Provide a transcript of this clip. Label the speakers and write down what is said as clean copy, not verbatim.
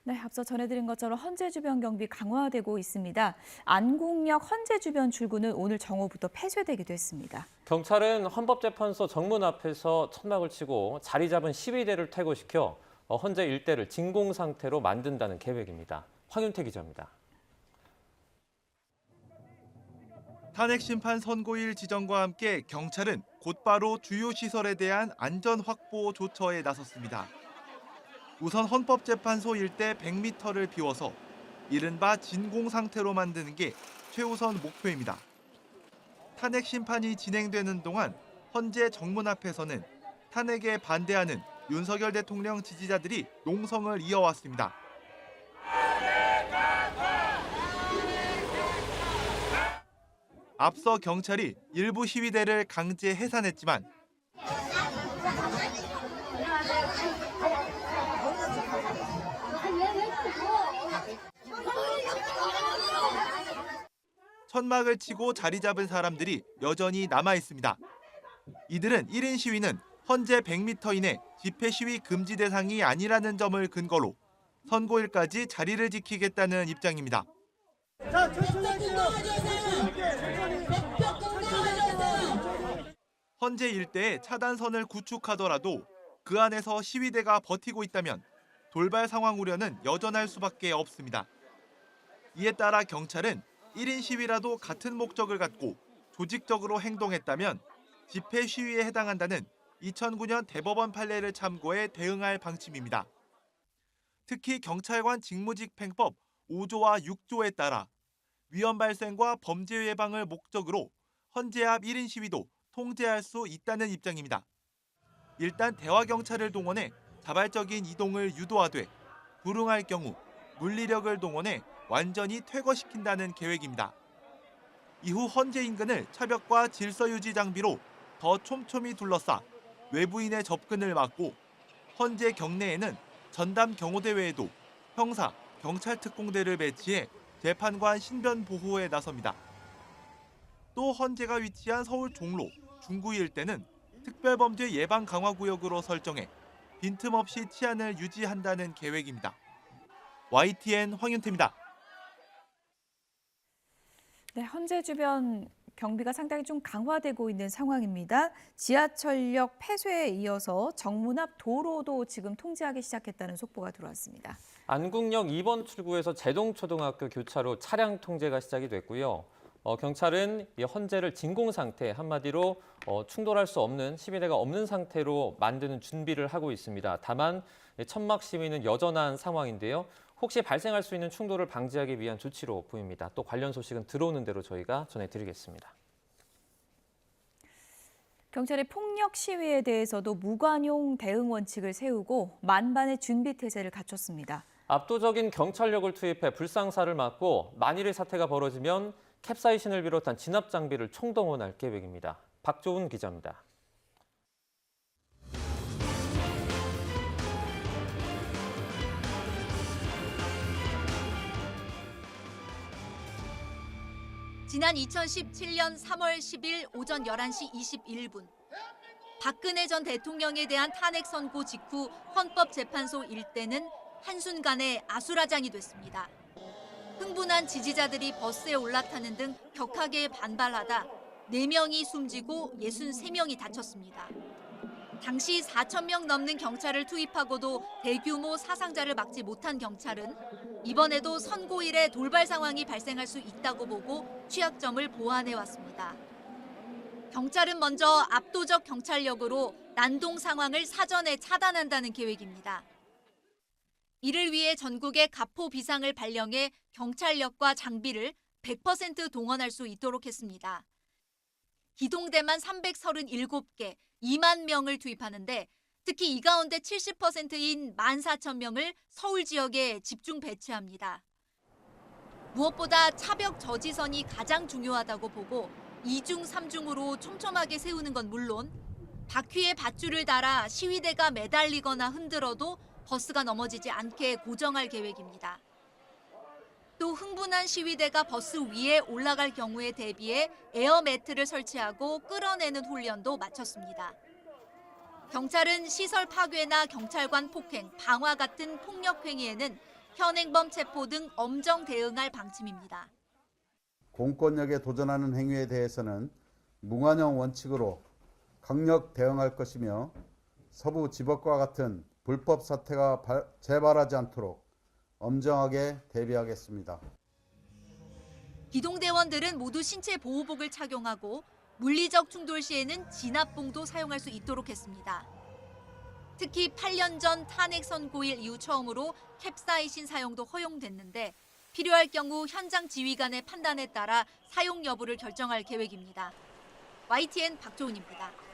Speaker 1: 네, 앞서 전해드린 것처럼 헌재 주변 경비 강화되고 있습니다. 안국역 헌재 주변 출구는 오늘 정오부터 폐쇄되기도 했습니다.
Speaker 2: 경찰은 헌법재판소 정문 앞에서 천막을 치고 자리 잡은 시위대를 퇴거시켜 헌재 일대를 진공 상태로 만든다는 계획입니다. 황윤태 기자입니다.
Speaker 3: 탄핵 심판 선고일 지정과 함께 경찰은 곧바로 주요 시설에 대한 안전 확보 조처에 나섰습니다. 우선 헌법재판소 일대 100m를 비워서 이른바 진공 상태로 만드는 게 최우선 목표입니다. 탄핵 심판이 진행되는 동안 헌재 정문 앞에서는 탄핵에 반대하는 윤석열 대통령 지지자들이 농성을 이어왔습니다. 앞서 경찰이 일부 시위대를 강제 해산했지만 천막을 치고 자리 잡은 사람들이 여전히 남아 있습니다. 이들은 1인 시위는 헌재 100m 이내 집회 시위 금지 대상이 아니라는 점을 근거로 선고일까지 자리를 지키겠다는 입장입니다. 헌재 일대에 차단선을 구축하더라도 그 안에서 시위대가 버티고 있다면 돌발 상황 우려는 여전할 수밖에 없습니다. 이에 따라 경찰은 1인 시위라도 같은 목적을 갖고 조직적으로 행동했다면 집회 시위에 해당한다는 2009년 대법원 판례를 참고해 대응할 방침입니다. 특히 경찰관 직무집행법 5조와 6조에 따라 위험 발생과 범죄 예방을 목적으로 헌재 앞 1인 시위도 통제할 수 있다는 입장입니다. 일단 대화경찰을 동원해 자발적인 이동을 유도하되 불응할 경우 물리력을 동원해 완전히 퇴거시킨다는 계획입니다. 이후 헌재 인근을 차벽과 질서 유지 장비로 더 촘촘히 둘러싸 외부인의 접근을 막고 헌재 경내에는 전담 경호대 외에도 형사, 경찰 특공대를 배치해 재판관 신변 보호에 나섭니다. 또 헌재가 위치한 서울 종로, 중구 일대는 특별범죄 예방 강화 구역으로 설정해 빈틈없이 치안을 유지한다는 계획입니다. YTN 황윤태입니다.
Speaker 1: 네, 헌재 주변 경비가 상당히 좀 강화되고 있는 상황입니다. 지하철역 폐쇄에 이어서 정문 앞 도로도 지금 통제하기 시작했다는 속보가 들어왔습니다.
Speaker 2: 안국역 2번 출구에서 제동초등학교 교차로 차량 통제가 시작이 됐고요. 경찰은 이 헌재를 진공 상태, 한마디로 충돌할 수 없는 시위대가 없는 상태로 만드는 준비를 하고 있습니다. 다만 천막 시위는 여전한 상황인데요. 혹시 발생할 수 있는 충돌을 방지하기 위한 조치로 보입니다. 또 관련 소식은 들어오는 대로 저희가 전해드리겠습니다.
Speaker 1: 경찰이 폭력 시위에 대해서도 무관용 대응 원칙을 세우고 만반의 준비 태세를 갖췄습니다.
Speaker 2: 압도적인 경찰력을 투입해 불상사를 막고 만일의 사태가 벌어지면 캡사이신을 비롯한 진압 장비를 총동원할 계획입니다. 박조은 기자입니다.
Speaker 4: 지난 2017년 3월 10일 오전 11시 21분 박근혜 전 대통령에 대한 탄핵 선고 직후 헌법재판소 일대는 한순간에 아수라장이 됐습니다. 흥분한 지지자들이 버스에 올라타는 등 격하게 반발하다 4명이 숨지고 63명이 다쳤습니다. 당시 4,000명 넘는 경찰을 투입하고도 대규모 사상자를 막지 못한 경찰은 이번에도 선고일에 돌발 상황이 발생할 수 있다고 보고 취약점을 보완해왔습니다. 경찰은 먼저 압도적 경찰력으로 난동 상황을 사전에 차단한다는 계획입니다. 이를 위해 전국에 가포 비상을 발령해 경찰력과 장비를 100% 동원할 수 있도록 했습니다. 기동대만 337개, 2만 명을 투입하는데 특히 이 가운데 70%인 14,000명을 서울 지역에 집중 배치합니다. 무엇보다 차벽 저지선이 가장 중요하다고 보고 2중, 3중으로 촘촘하게 세우는 건 물론 바퀴에 밧줄을 달아 시위대가 매달리거나 흔들어도 버스가 넘어지지 않게 고정할 계획입니다. 또 흥분한 시위대가 버스 위에 올라갈 경우에 대비해 에어매트를 설치하고 끌어내는 훈련도 마쳤습니다. 경찰은 시설 파괴나 경찰관 폭행, 방화 같은 폭력 행위에는 현행범 체포 등 엄정 대응할 방침입니다.
Speaker 5: 공권력에 도전하는 행위에 대해서는 무관용 원칙으로 강력 대응할 것이며 서부 지법과 같은 불법 사태가 재발하지 않도록 엄정하게 대비하겠습니다.
Speaker 4: 기동대원들은 모두 신체 보호복을 착용하고 물리적 충돌 시에는 진압봉도 사용할 수 있도록 했습니다. 특히 8년 전 탄핵 선고일 이후 처음으로 캡사이신 사용도 허용됐는데 필요할 경우 현장 지휘관의 판단에 따라 사용 여부를 결정할 계획입니다. YTN 박조은입니다.